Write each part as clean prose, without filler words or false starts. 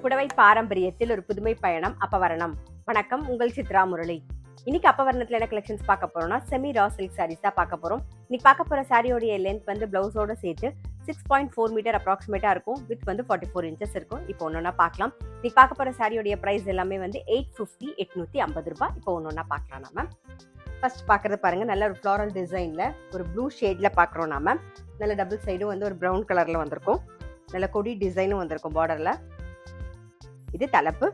புடவை பாரம்பரியத்தில் ஒரு புதுமை பயணம் அப்பவரணம். வணக்கம், உங்கள் சித்ரா முரளி. இன்னைக்கு அப்பவரணத்துல என்ன கலெக்ஷன்ஸ் பார்க்க போறோம்னா செமி ரா சில்க் சாரீஸ் தான் பார்க்க போறோம். இன்னைக்கு பார்க்க போற சாரியோடைய லென்த் வந்து பிளவுஸோட சேர்த்து 6.4 மீட்டர் அப்ராக்சிமேட்டா இருக்கும். வித் வந்து 44 இன்ச்சஸ் இருக்கும். இப்போ ஒன்னொன்னா பார்க்கலாம். இன்னைக்கு பார்க்க போற சாரியோடைய பிரைஸ் எல்லாமே வந்து 850 850 ரூபாய். இப்போ ஒன்னொன்னா பார்க்கலாம். நாம ஃபர்ஸ்ட் பார்க்கறது பாருங்க, நல்ல ஒரு ஃப்ளாரல் டிசைன்ல ஒரு ப்ளூ ஷேட்ல பார்க்குறோம். நாம நல்ல டபுள் சைடும் வந்து ஒரு ப்ரௌன் கலர்ல வந்திருக்கும். நல்ல கொடி டிசைனும் வந்திருக்கும் பார்டர்ல. இது தலைப்பு,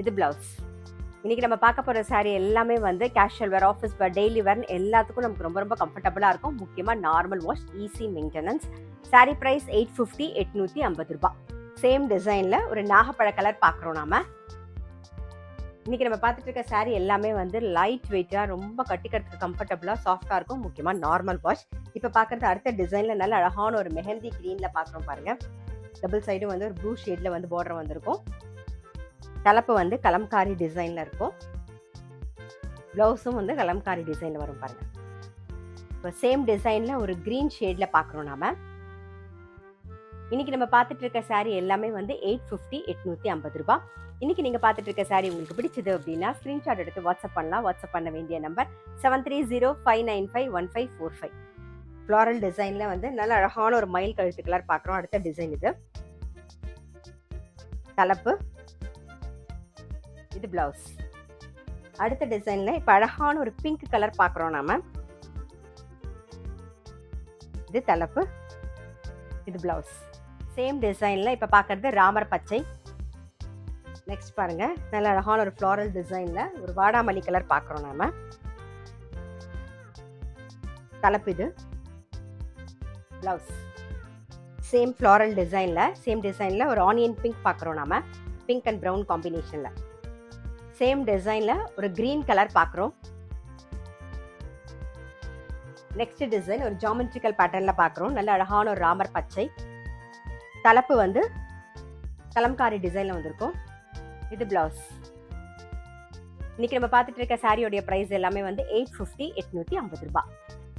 இது பிளவுஸ். இன்னைக்கு நம்ம பார்க்க போற சாரி எல்லாமே வந்து casual wear, office wear, daily wear எல்லாத்துக்கும் நமக்கு ரொம்ப ரொம்ப கம்ஃபர்டபுளா இருக்கும். முக்கியமா normal wash, easy maintenance. Sari price 850 850 ரூபாய். சேம் டிசைன்ல ஒரு நாகப்பழ கலர் பார்க்குறோம். நாம இன்னைக்கு நம்ம பார்த்துட்டு இருக்க சாரி எல்லாமே வந்து லைட் வெயிட்டா, ரொம்ப கட்டிக்கிறதுக்கு கம்ஃபர்டபுளா, சாஃப்டா இருக்கும். முக்கியமா நார்மல் வாஷ். இப்ப பார்க்கறது அடுத்த டிசைன்ல நல்ல அழகான ஒரு மெஹந்தி கிரீன்ல பார்க்குறோம் பாருங்க. டபுள் சைடு வந்து ஒரு ப்ளூ ஷேட்ல வந்து பார்டர் வந்திருக்கும். தலைப்பு வந்து கலம்காரி டிசைன்ல இருக்கும். பிளவுஸும் வந்து கலம்காரி டிசைன்ல வரும் பாருங்க. இப்போ சேம் டிசைன்ல ஒரு கிரீன் ஷேட்ல பார்க்குறோம். நாம இன்னைக்கு நம்ம பார்த்துட்டு இருக்க சாரி எல்லாமே வந்து 850 850 ரூபாய். இன்னைக்கு நீங்க பார்த்துட்டு இருக்க சாரி உங்களுக்கு பிடிச்சது அப்படின்னா ஸ்கிரீன்ஷாட் எடுத்து வாட்ஸ்அப் பண்ணலாம். வாட்ஸ்அப் பண்ண வேண்டிய நம்பர் 7305951545. ஃப்ளாரல் டிசைன்ல வந்து நல்ல அழகான ஒரு மயில் கழுத்து கலர் பார்க்குறோம். அடுத்த டிசைன் இது தலைப்பு, இது பிளவுஸ். அடுத்த டிசைன்ல இப்ப அழகான ஒரு பிங்க் கலர் பார்க்குறோம். நாம இது தலைப்பு, இது பிளவுஸ். சேம் டிசைன்ல இப்ப பார்க்கறது ராமர் பச்சை. நெக்ஸ்ட் பாருங்க, நல்ல அழகான ஒரு ஃப்ளாரல் டிசைன்ல ஒரு வாடாமல்லி கலர் பார்க்குறோம். நாம தலைப்பு, இது பிளவுஸ். சேம் ஃப்ளாரல் டிசைன்ல ஒரு ஆனியன் பிங்க் பார்க்குறோம். நாம பிங்க் அண்ட் ப்ரௌன் காம்பினேஷன்ல. சேம் டிசைன்ல ஒரு கிரீன் கலர் பார்க்குறோம். நெக்ஸ்ட் டிசைன் ஒரு ஜாமெட்ரிக்கல் பேட்டர்ன்ல பார்க்குறோம். நல்ல அழகான ஒரு ராமர் பச்சை. தலைப்பு வந்து கலம்காரி டிசைன்ல வந்திருக்கும். இது பிளவுஸ். இன்னைக்கு நம்ம பார்த்துட்டு இருக்க சாரியோடைய பிரைஸ் எல்லாமே வந்து 850 850 ரூபாய்.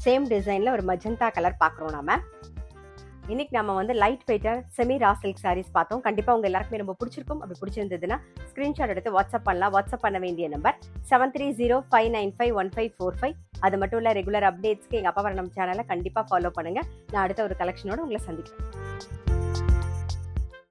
சேம் டிசைன்ல ஒரு மஜந்தா கலர் பார்க்குறோம். நாம இன்னைக்கு நம்ம வந்து light weighter semi raw silk saris பார்த்தோம். கண்டிப்பா உங்க எல்லாருக்குமே ரொம்ப பிடிச்சிருக்கும். அப்படி பிடிச்சிருந்ததுன்னா ஸ்கிரீன்ஷாட் எடுத்து வாட்ஸ்அப் பண்ணலாம். வாட்ஸ்அப் பண்ண வேண்டிய நம்பர் 7305951545. அது மட்டும் இல்ல, ரெகுலர் அப்டேட்ஸ்க்கு எங்க அப்பவரணம் சேனலை கண்டிப்பா ஃபாலோ பண்ணுங்க. நான் அடுத்த ஒரு கலெக்ஷனோட உங்களை சந்திக்கிறேன்.